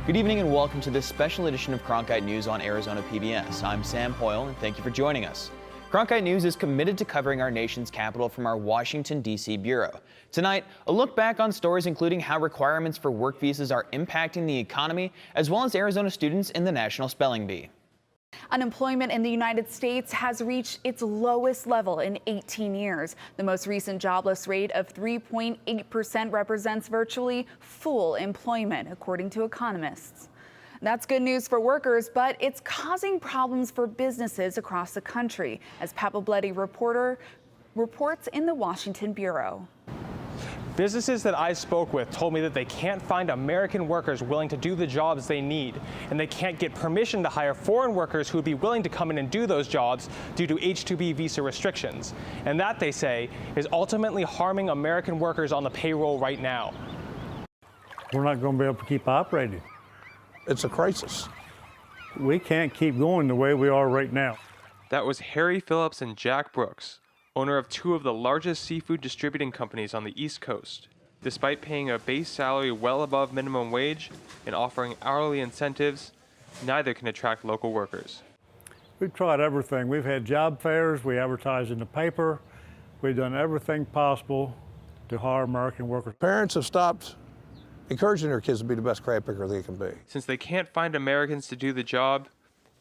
Good evening and welcome to this special edition of Cronkite News on Arizona PBS. I'm Sam Hoyle and thank you for joining us. Cronkite News is committed to covering our nation's capital from our Washington, D.C. bureau. Tonight, a look back on stories including how requirements for work visas are impacting the economy, as well as Arizona students in the National Spelling Bee. Unemployment in the United States has reached its lowest level in 18 years. The most recent jobless rate of 3.8% represents virtually full employment, according to economists. That's good news for workers, but it's causing problems for businesses across the country, as Papabletti reports in the Washington bureau. Businesses that I spoke with told me that they can't find American workers willing to do the jobs they need, and they can't get permission to hire foreign workers who would be willing to come in and do those jobs due to H-2B visa restrictions. And that, they say, is ultimately harming American workers on the payroll right now. We're not going to be able to keep operating. It's a crisis. We can't keep going the way we are right now. That was Harry Phillips and Jack Brooks, owner of two of the largest seafood distributing companies on the East Coast. Despite paying a base salary well above minimum wage and offering hourly incentives, neither can attract local workers. We've tried everything. We've had job fairs, we advertise in the paper, we've done everything possible to hire American workers. Parents have stopped encouraging their kids to be the best crab picker they can be. Since they can't find Americans to do the job,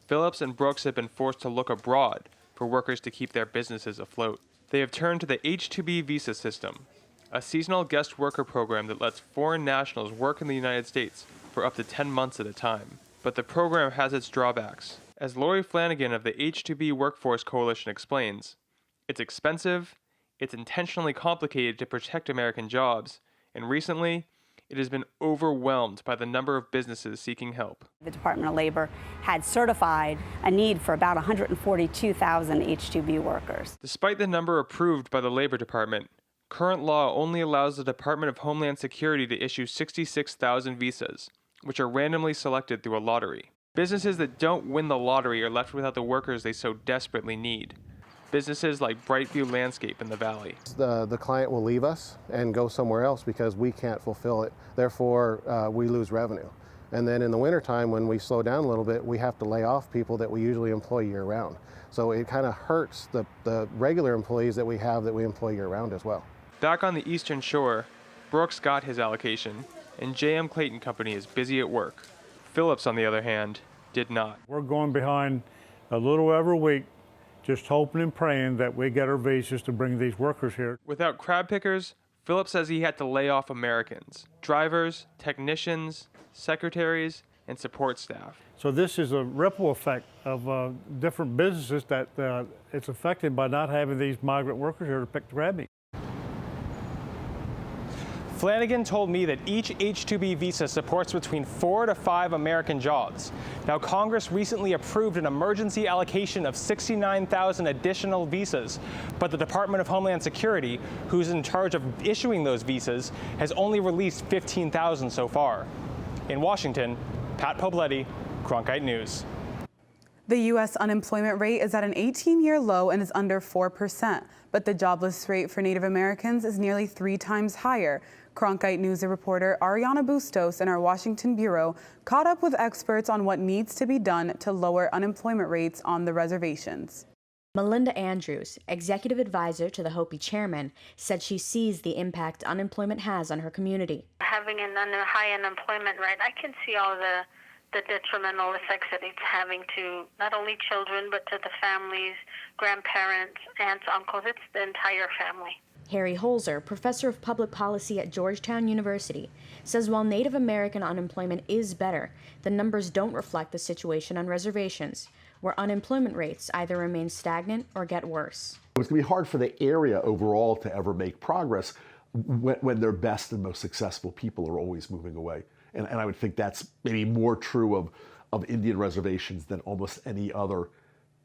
Phillips and Brooks have been forced to look abroad for workers to keep their businesses afloat. They have turned to the H-2B visa system, a seasonal guest worker program that lets foreign nationals work in the United States for up to 10 months at a time. But the program has its drawbacks. As Lori Flanagan of the H-2B Workforce Coalition explains, it's expensive, it's intentionally complicated to protect American jobs, and recently, it has been overwhelmed by the number of businesses seeking help. The Department of Labor had certified a need for about 142,000 H-2B workers. Despite the number approved by the Labor Department, current law only allows the Department of Homeland Security to issue 66,000 visas, which are randomly selected through a lottery. Businesses that don't win the lottery are left without the workers they so desperately need. Businesses like Brightview Landscape in the Valley. The client will leave us and go somewhere else because we can't fulfill it. Therefore, we lose revenue. And then in the wintertime, when we slow down a little bit, we have to lay off people that we usually employ year-round. So it kind of hurts the regular employees that we have that we employ year-round as well. Back on the Eastern Shore, Brooks got his allocation, and J.M. Clayton Company is busy at work. Phillips, on the other hand, did not. We're going behind a little every week, just hoping and praying that we get our visas to bring these workers here. Without crab pickers, Phillips says he had to lay off Americans, drivers, technicians, secretaries, and support staff. So this is a ripple effect of different businesses that it's affected by not having these migrant workers here to pick the crab meat. Flanagan told me that each H-2B visa supports between 4 to 5 American jobs. Now, Congress recently approved an emergency allocation of 69,000 additional visas, but the Department of Homeland Security, who's in charge of issuing those visas, has only released 15,000 so far. In Washington, Pat Pobletti, Cronkite News. The U.S. unemployment rate is at an 18-year low and is under 4%, but the jobless rate for Native Americans is nearly 3 times higher. Cronkite News reporter Ariana Bustos in our Washington bureau caught up with experts on what needs to be done to lower unemployment rates on the reservations. Melinda Andrews, executive advisor to the Hopi chairman, said she sees the impact unemployment has on her community. Having a high unemployment rate, I can see all the detrimental effects that it's having to not only children, but to the families, grandparents, aunts, uncles. It's the entire family. Harry Holzer, professor of public policy at Georgetown University, says while Native American unemployment is better, the numbers don't reflect the situation on reservations, where unemployment rates either remain stagnant or get worse. It's going to be hard for the area overall to ever make progress when their best and most successful people are always moving away. And I would think that's maybe more true of Indian reservations than almost any other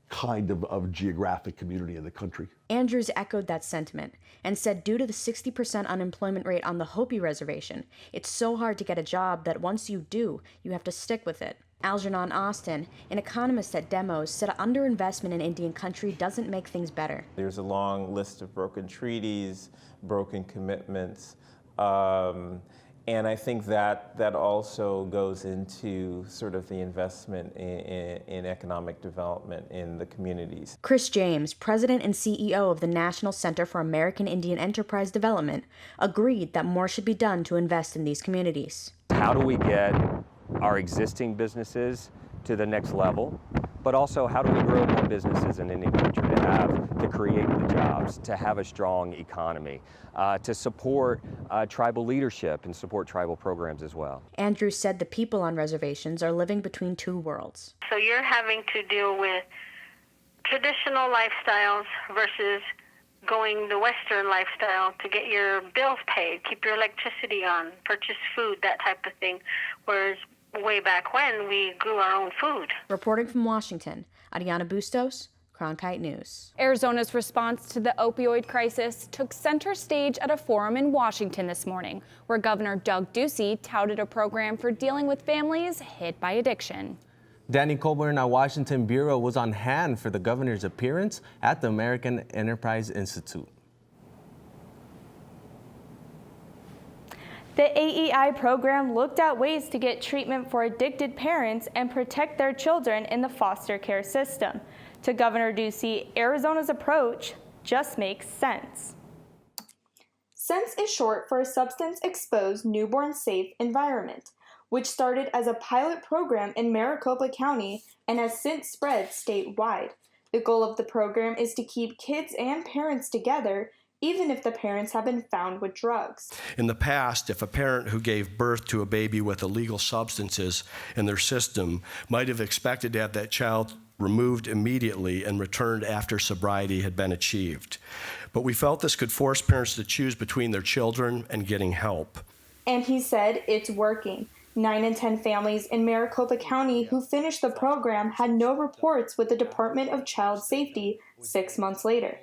kind of geographic community in the country. Andrews echoed that sentiment and said due to the 60% unemployment rate on the Hopi reservation, it's so hard to get a job that once you do, you have to stick with it. Algernon Austin, an economist at Demos, said underinvestment in Indian country doesn't make things better. There's a long list of broken treaties, broken commitments, And I think that also goes into sort of the investment in economic development in the communities. Chris James, president and CEO of the National Center for American Indian Enterprise Development, agreed that more should be done to invest in these communities. How do we get our existing businesses to the next level, but also how do we grow more businesses in Indian country to create the jobs, to have a strong economy, to support tribal leadership and support tribal programs as well. Andrews said the people on reservations are living between two worlds. So you're having to deal with traditional lifestyles versus going the Western lifestyle to get your bills paid, keep your electricity on, purchase food, that type of thing, whereas way back when, we grew our own food. Reporting from Washington, Ariana Bustos, Cronkite News. Arizona's response to the opioid crisis took center stage at a forum in Washington this morning, where Governor Doug Ducey touted a program for dealing with families hit by addiction. Danny Coburn at Washington Bureau was on hand for the governor's appearance at the American Enterprise Institute. The AEI program looked at ways to get treatment for addicted parents and protect their children in the foster care system. To Governor Ducey, Arizona's approach just makes sense. SENSE is short for a substance-exposed newborn safe environment, which started as a pilot program in Maricopa County and has since spread statewide. The goal of the program is to keep kids and parents together, even if the parents have been found with drugs. In the past, if a parent who gave birth to a baby with illegal substances in their system might have expected to have that child removed immediately and returned after sobriety had been achieved. But we felt this could force parents to choose between their children and getting help. And he said it's working. 9 in 10 families in Maricopa County who finished the program had no reports with the Department of Child Safety 6 months later.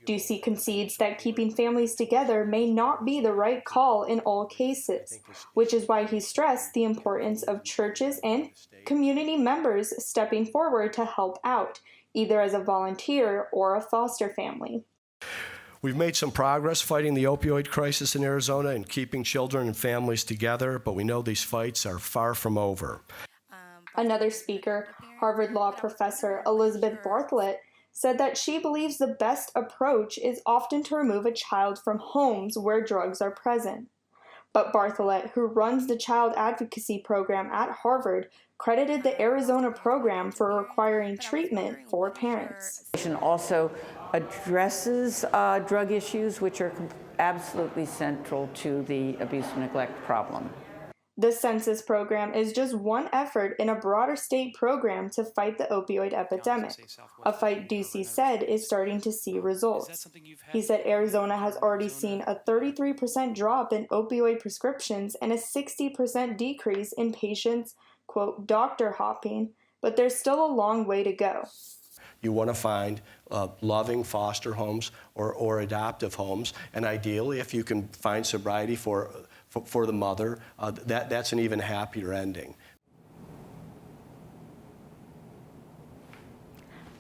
Ducey concedes that keeping families together may not be the right call in all cases, which is why he stressed the importance of churches and community members stepping forward to help out, either as a volunteer or a foster family. We've made some progress fighting the opioid crisis in Arizona and keeping children and families together, but we know these fights are far from over. Another speaker, Harvard Law professor Elizabeth Bartholet, said that she believes the best approach is often to remove a child from homes where drugs are present. But Bartholet, who runs the child advocacy program at Harvard, credited the Arizona program for requiring treatment for parents. Also addresses drug issues, which are absolutely central to the abuse and neglect problem. The census program is just one effort in a broader state program to fight the opioid epidemic, a fight Ducey said is starting to see results. He said Arizona has already seen a 33% drop in opioid prescriptions and a 60% decrease in patients, quote, doctor hopping, but there's still a long way to go. You want to find loving foster homes or adoptive homes, and ideally, if you can find sobriety for the mother, that's an even happier ending.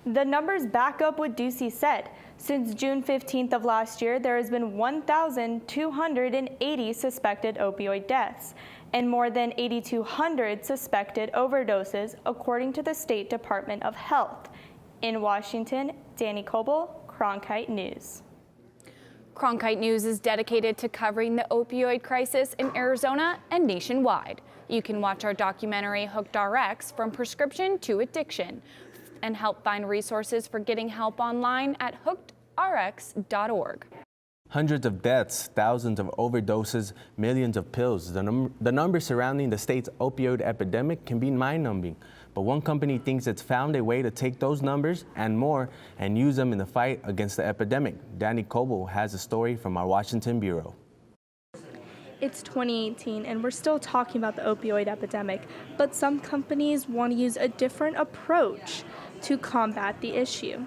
The numbers back up what Ducey said. Since June 15th of last year, there has been 1,280 suspected opioid deaths and more than 8,200 suspected overdoses, according to the State Department of Health. In Washington, Danny Coble, Cronkite News. Cronkite News is dedicated to covering the opioid crisis in Arizona and nationwide. You can watch our documentary Hooked RX, From Prescription to Addiction, and help find resources for getting help online at hookedrx.org. Hundreds of deaths, thousands of overdoses, millions of pills. The numbers surrounding the state's opioid epidemic can be mind-numbing. But one company thinks it's found a way to take those numbers and more and use them in the fight against the epidemic. Danny Coble has a story from our Washington Bureau. It's 2018 and we're still talking about the opioid epidemic, but some companies want to use a different approach to combat the issue.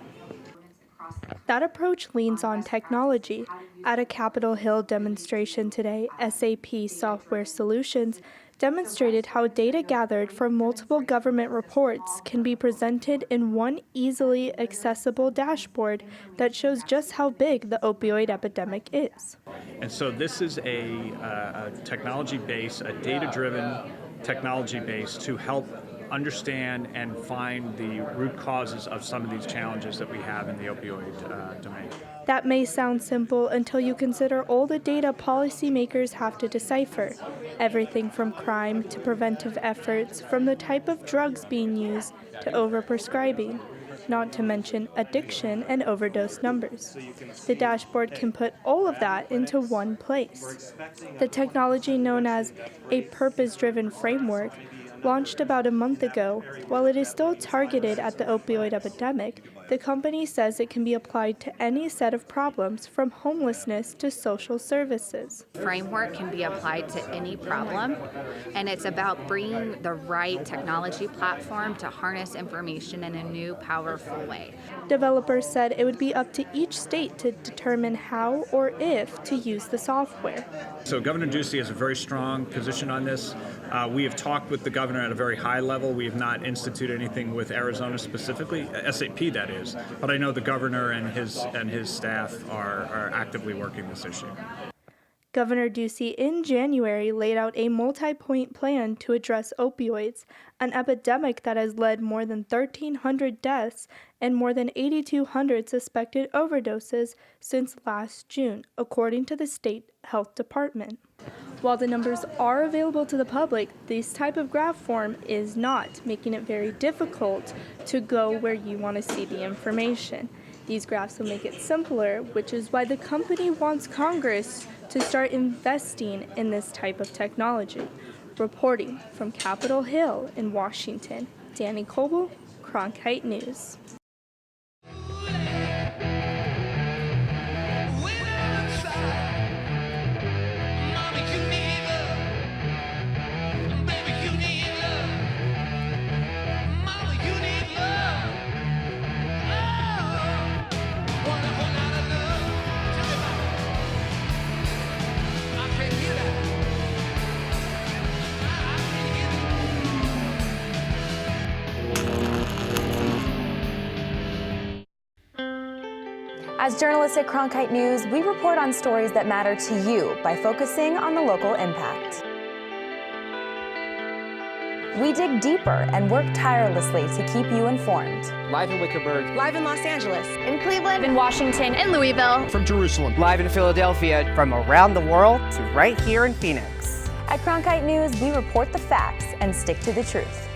That approach leans on technology. At a Capitol Hill demonstration today, SAP Software Solutions demonstrated how data gathered from multiple government reports can be presented in one easily accessible dashboard that shows just how big the opioid epidemic is. And so this is a technology base, a data-driven technology base to help understand and find the root causes of some of these challenges that we have in the opioid domain. That may sound simple until you consider all the data policymakers have to decipher. Everything from crime to preventive efforts, from the type of drugs being used to overprescribing, not to mention addiction and overdose numbers. The dashboard can put all of that into one place. The technology known as a purpose-driven framework launched about a month ago. While it is still targeted at the opioid epidemic, the company says it can be applied to any set of problems from homelessness to social services. Framework can be applied to any problem, and it's about bringing the right technology platform to harness information in a new, powerful way. Developers said it would be up to each state to determine how or if to use the software. So Governor Ducey has a very strong position on this. We have talked with the governor at a very high level. We have not instituted anything with Arizona specifically, SAP that is, but I know the governor and his staff are actively working this issue. Governor Ducey in January laid out a multi-point plan to address opioids, an epidemic that has led more than 1,300 deaths and more than 8,200 suspected overdoses since last June, according to the state health department. While the numbers are available to the public, this type of graph form is not, making it very difficult to go where you want to see the information. These graphs will make it simpler, which is why the company wants Congress to start investing in this type of technology. Reporting from Capitol Hill in Washington, Danny Coble, Cronkite News. As journalists at Cronkite News, we report on stories that matter to you by focusing on the local impact. We dig deeper and work tirelessly to keep you informed. Live in Wickerburg. Live in Los Angeles. In Cleveland. In Washington. In Louisville. From Jerusalem. Live in Philadelphia. From around the world to right here in Phoenix. At Cronkite News, we report the facts and stick to the truth.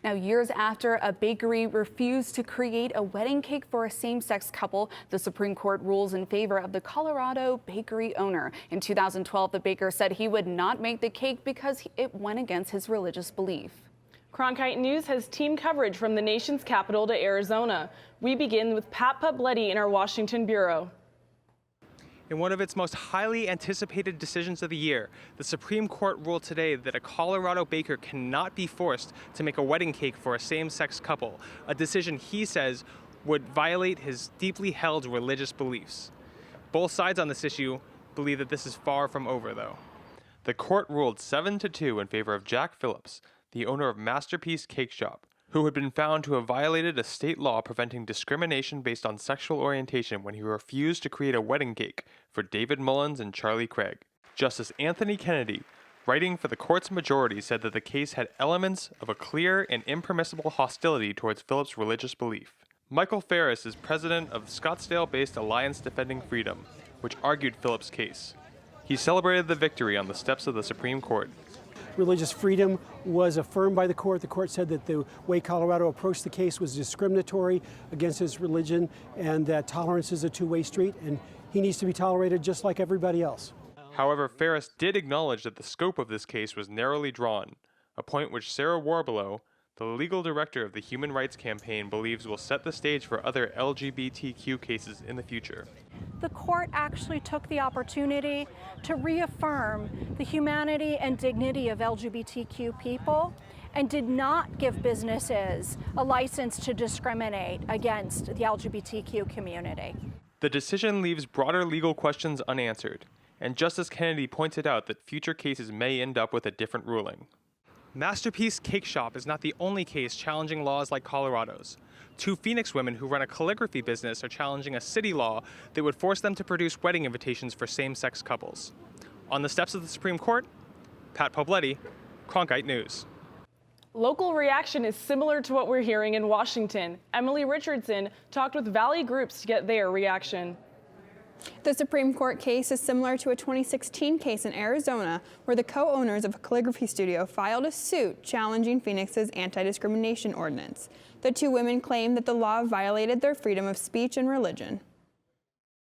Now, years after a bakery refused to create a wedding cake for a same-sex couple, the Supreme Court rules in favor of the Colorado bakery owner. In 2012, the baker said he would not make the cake because it went against his religious belief. Cronkite News has team coverage from the nation's capital to Arizona. We begin with Pat Publetti in our Washington bureau. In one of its most highly anticipated decisions of the year, the Supreme Court ruled today that a Colorado baker cannot be forced to make a wedding cake for a same-sex couple, a decision he says would violate his deeply held religious beliefs. Both sides on this issue believe that this is far from over, though. The court ruled 7-2 in favor of Jack Phillips, the owner of Masterpiece Cake Shop, who had been found to have violated a state law preventing discrimination based on sexual orientation when he refused to create a wedding cake for David Mullins and Charlie Craig. Justice Anthony Kennedy, writing for the court's majority, said that the case had elements of a clear and impermissible hostility towards Phillips' religious belief. Michael Ferris is president of Scottsdale-based Alliance Defending Freedom, which argued Phillips' case. He celebrated the victory on the steps of the Supreme Court. Religious freedom was affirmed by the court. The court said that the way Colorado approached the case was discriminatory against his religion and that tolerance is a two-way street and he needs to be tolerated just like everybody else. However, Ferris did acknowledge that the scope of this case was narrowly drawn, a point which Sarah Warbelow, the legal director of the Human Rights Campaign, believes will set the stage for other LGBTQ cases in the future. The court actually took the opportunity to reaffirm the humanity and dignity of LGBTQ people and did not give businesses a license to discriminate against the LGBTQ community. The decision leaves broader legal questions unanswered. And Justice Kennedy pointed out that future cases may end up with a different ruling. Masterpiece Cake Shop is not the only case challenging laws like Colorado's. 2 Phoenix women who run a calligraphy business are challenging a city law that would force them to produce wedding invitations for same-sex couples. On the steps of the Supreme Court, Pat Pobletti, Cronkite News. Local reaction is similar to what we're hearing in Washington. Emily Richardson talked with Valley Groups to get their reaction. The Supreme Court case is similar to a 2016 case in Arizona where the co-owners of a calligraphy studio filed a suit challenging Phoenix's anti-discrimination ordinance. The 2 women claim that the law violated their freedom of speech and religion.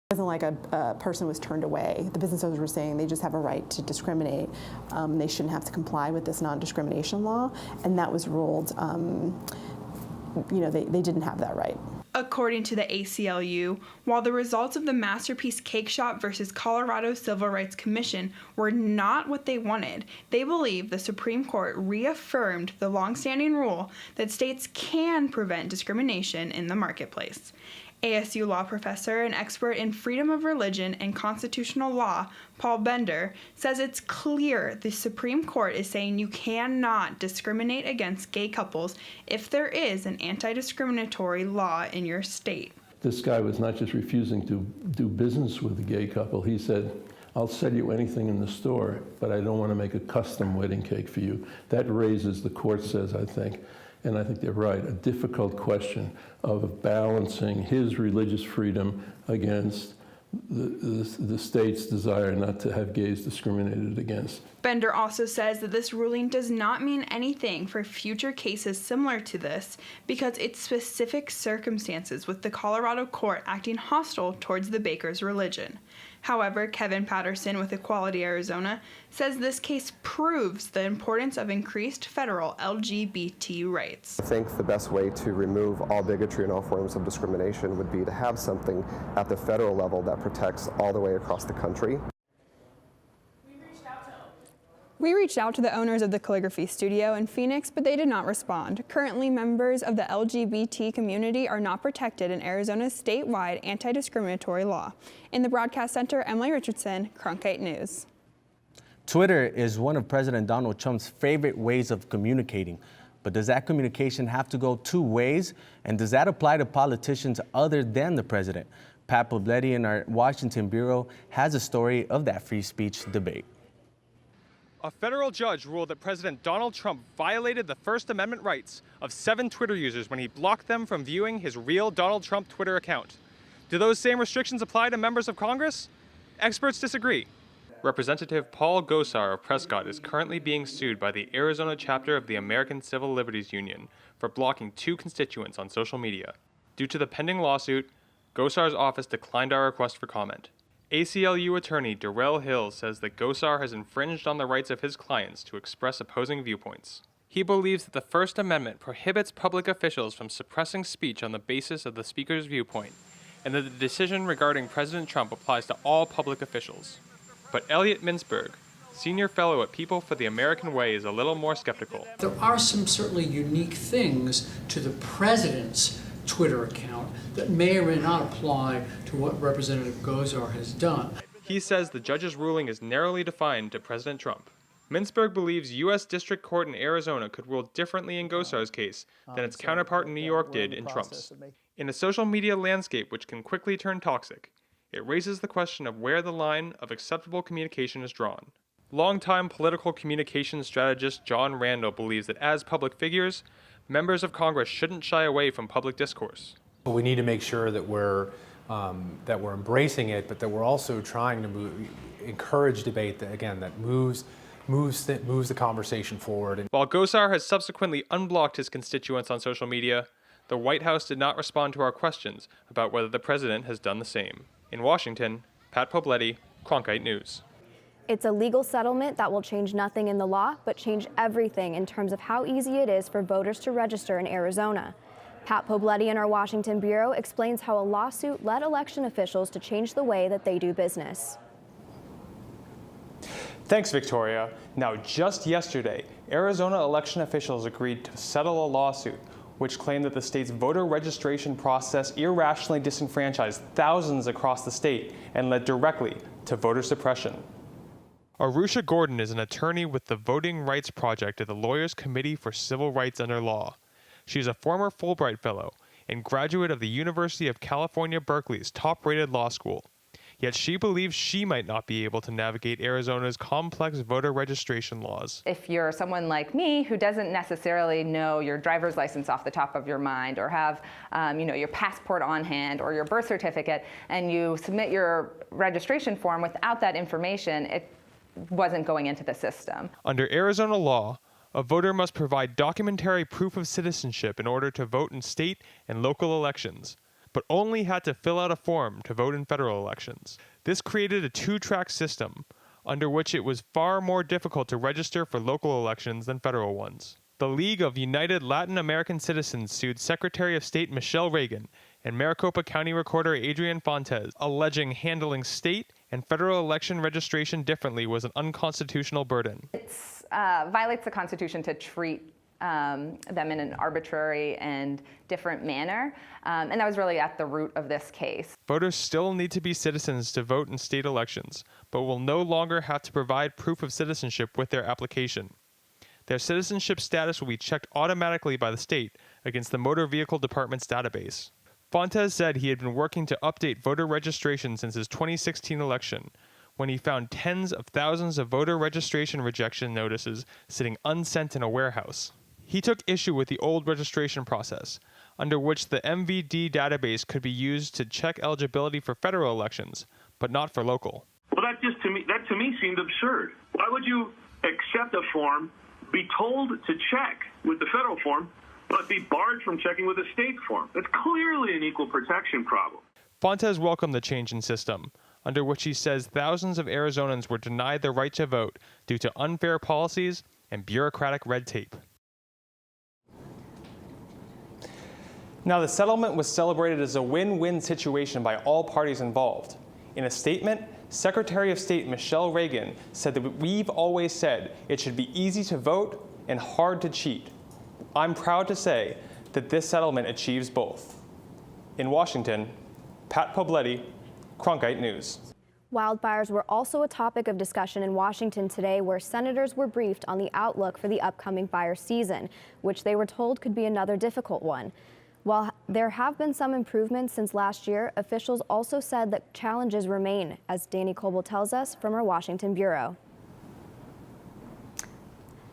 It wasn't like a person was turned away. The business owners were saying they just have a right to discriminate. They shouldn't have to comply with this non-discrimination law, and that was ruled, they didn't have that right. According to the ACLU, while the results of the Masterpiece Cake Shop versus Colorado Civil Rights Commission were not what they wanted, they believe the Supreme Court reaffirmed the longstanding rule that states can prevent discrimination in the marketplace. ASU law professor and expert in freedom of religion and constitutional law, Paul Bender, says it's clear the Supreme Court is saying you cannot discriminate against gay couples if there is an anti-discriminatory law in your state. This guy was not just refusing to do business with a gay couple. He said, I'll sell you anything in the store, but I don't want to make a custom wedding cake for you. That raises, the court says, I think, and I think they're right, a difficult question of balancing his religious freedom against the state's desire not to have gays discriminated against. Bender also says that this ruling does not mean anything for future cases similar to this because it's specific circumstances with the Colorado court acting hostile towards the baker's religion. However, Kevin Patterson with Equality Arizona says this case proves the importance of increased federal LGBT rights. I think the best way to remove all bigotry and all forms of discrimination would be to have something at the federal level that protects all the way across the country. We reached out to the owners of the calligraphy studio in Phoenix, but they did not respond. Currently, members of the LGBT community are not protected in Arizona's statewide anti-discriminatory law. In the Broadcast Center, Emily Richardson, Cronkite News. Twitter is one of President Donald Trump's favorite ways of communicating. But does that communication have to go 2 ways? And does that apply to politicians other than the president? Pat Pobletti in our Washington bureau has a story of that free speech debate. A federal judge ruled that President Donald Trump violated the First Amendment rights of 7 Twitter users when he blocked them from viewing his real Donald Trump Twitter account. Do those same restrictions apply to members of Congress? Experts disagree. Representative Paul Gosar of Prescott is currently being sued by the Arizona chapter of the American Civil Liberties Union for blocking 2 constituents on social media. Due to the pending lawsuit, Gosar's office declined our request for comment. ACLU attorney Darrell Hill says that Gosar has infringed on the rights of his clients to express opposing viewpoints. He believes that the First Amendment prohibits public officials from suppressing speech on the basis of the speaker's viewpoint, and that the decision regarding President Trump applies to all public officials. But Elliot Mintzberg, senior fellow at People for the American Way, is a little more skeptical. There are some certainly unique things to the president's Twitter account that may or may not apply to what Representative Gosar has done. He says the judge's ruling is narrowly defined to President Trump. Mintzberg believes U.S. District Court in Arizona could rule differently in Gosar's case than its counterpart in New York did in Trump's. In a social media landscape which can quickly turn toxic, it raises the question of where the line of acceptable communication is drawn. Longtime political communications strategist John Randall believes that as public figures, members of Congress shouldn't shy away from public discourse. We need to make sure that we're embracing it, but that we're also trying to encourage debate that moves the conversation forward. And while Gosar has subsequently unblocked his constituents on social media, the White House did not respond to our questions about whether the president has done the same. In Washington, Pat Pobletti, Cronkite News. It's a legal settlement that will change nothing in the law, but change everything in terms of how easy it is for voters to register in Arizona. Pat Pobletti in our Washington bureau explains how a lawsuit led election officials to change the way that they do business. Thanks, Victoria. Now, just yesterday, Arizona election officials agreed to settle a lawsuit which claimed that the state's voter registration process irrationally disenfranchised thousands across the state and led directly to voter suppression. Arusha Gordon is an attorney with the Voting Rights Project at the Lawyers Committee for Civil Rights Under Law. She is a former Fulbright Fellow and graduate of the University of California, Berkeley's top-rated law school. Yet she believes she might not be able to navigate Arizona's complex voter registration laws. If you're someone like me who doesn't necessarily know your driver's license off the top of your mind, or have your passport on hand or your birth certificate, and you submit your registration form without that information, it wasn't going into the system. Under Arizona law, a voter must provide documentary proof of citizenship in order to vote in state and local elections, but only had to fill out a form to vote in federal elections. This created a two-track system, under which it was far more difficult to register for local elections than federal ones. The League of United Latin American Citizens sued Secretary of State Michelle Reagan and Maricopa County Recorder Adrian Fontes, alleging handling state and federal election registration differently was an unconstitutional burden. It violates the Constitution to treat them in an arbitrary and different manner, and that was really at the root of this case. Voters still need to be citizens to vote in state elections, but will no longer have to provide proof of citizenship with their application. Their citizenship status will be checked automatically by the state against the Motor Vehicle Department's database. Fontes said he had been working to update voter registration since his 2016 election, when he found tens of thousands of voter registration rejection notices sitting unsent in a warehouse. He took issue with the old registration process, under which the MVD database could be used to check eligibility for federal elections, but not for local. Well, that to me seemed absurd. Why would you accept a form, be told to check with the federal form, but be barred from checking with a state form? That's clearly an equal protection problem. Fontes welcomed the change in system, under which he says thousands of Arizonans were denied the right to vote due to unfair policies and bureaucratic red tape. Now, the settlement was celebrated as a win-win situation by all parties involved. In a statement, Secretary of State Michelle Reagan said that we've always said it should be easy to vote and hard to cheat. I'm proud to say that this settlement achieves both. In Washington, Pat Pobletti, Cronkite News. Wildfires were also a topic of discussion in Washington today, where senators were briefed on the outlook for the upcoming fire season, which they were told could be another difficult one. While there have been some improvements since last year, officials also said that challenges remain, as Danny Coble tells us from our Washington bureau.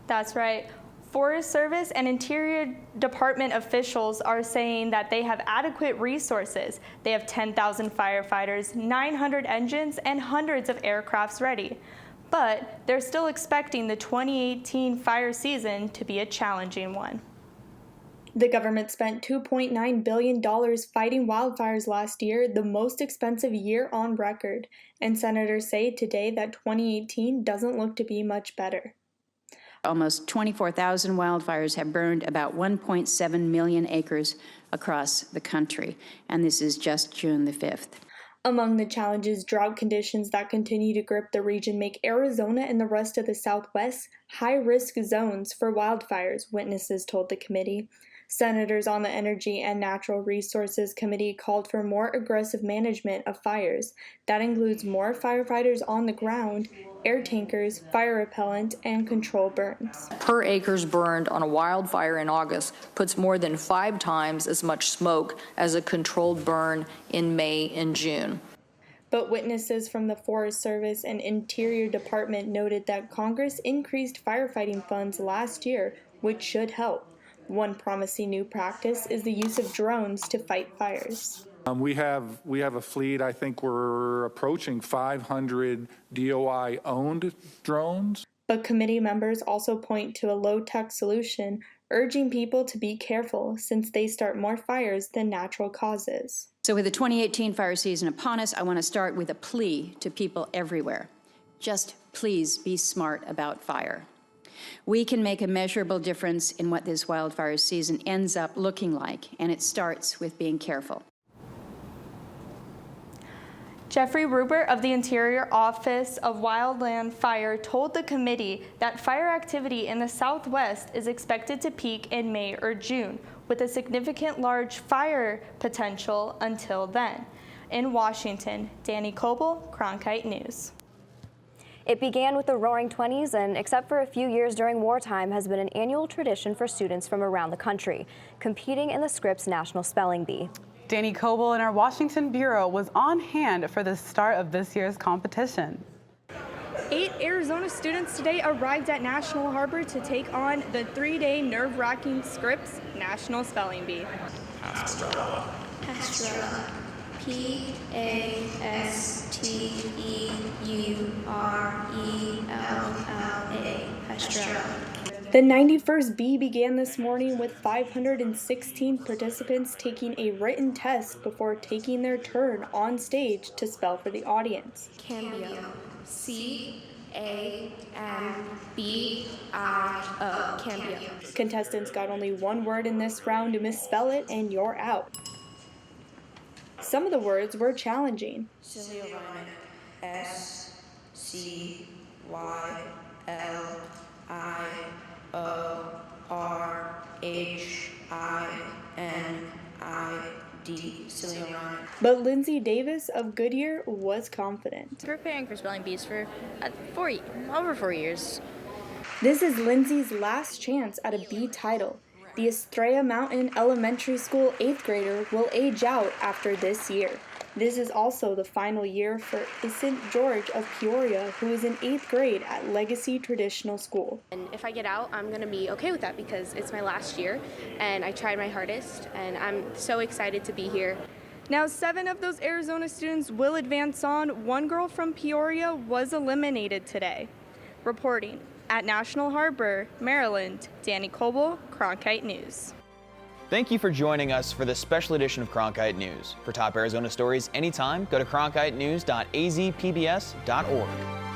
That's right. Forest Service and Interior Department officials are saying that they have adequate resources. They have 10,000 firefighters, 900 engines, and hundreds of aircrafts ready. But they're still expecting the 2018 fire season to be a challenging one. The government spent $2.9 billion fighting wildfires last year, the most expensive year on record. And senators say today that 2018 doesn't look to be much better. Almost 24,000 wildfires have burned about 1.7 million acres across the country, and this is just June the 5th. Among the challenges, drought conditions that continue to grip the region make Arizona and the rest of the Southwest high-risk zones for wildfires, witnesses told the committee. Senators on the Energy and Natural Resources Committee called for more aggressive management of fires. That includes more firefighters on the ground, air tankers, fire repellent, and control burns. Per acres burned on a wildfire in August puts more than 5 times as much smoke as a controlled burn in May and June. But witnesses from the Forest Service and Interior Department noted that Congress increased firefighting funds last year, which should help. One promising new practice is the use of drones to fight fires. We have a fleet. I think we're approaching 500 DOI-owned drones. But committee members also point to a low-tech solution, urging people to be careful since they start more fires than natural causes. So with the 2018 fire season upon us, I want to start with a plea to people everywhere. Just please be smart about fire. We can make a measurable difference in what this wildfire season ends up looking like, and it starts with being careful. Jeffrey Ruber of the Interior Office of Wildland Fire told the committee that fire activity in the Southwest is expected to peak in May or June, with a significant large fire potential until then. In Washington, Danny Coble, Cronkite News. It began with the Roaring 20s and, except for a few years during wartime, has been an annual tradition for students from around the country, competing in the Scripps National Spelling Bee. Danny Coble in our Washington bureau was on hand for the start of this year's competition. 8 Arizona students today arrived at National Harbor to take on the 3-day nerve-wracking Scripps National Spelling Bee. Pastrella. Pastrella. Pastrella. The 91st Bee began this morning with 516 participants taking a written test before taking their turn on stage to spell for the audience. Cambio. C-A-M-B-I-O. Cambio. Contestants got only one word in this round to misspell it and you're out. Some of the words were challenging. But Lindsay Davis of Goodyear was confident. Preparing for spelling bees for over 4 years. This is Lindsay's last chance at a bee title. The Estrella Mountain Elementary School 8th grader will age out after this year. This is also the final year for St. George of Peoria, who is in 8th grade at Legacy Traditional School. And if I get out, I'm going to be okay with that because it's my last year and I tried my hardest and I'm so excited to be here. Now 7 of those Arizona students will advance on. One girl from Peoria was eliminated today. Reporting at National Harbor, Maryland, Danny Coble, Cronkite News. Thank you for joining us for this special edition of Cronkite News. For top Arizona stories anytime, go to cronkitenews.azpbs.org.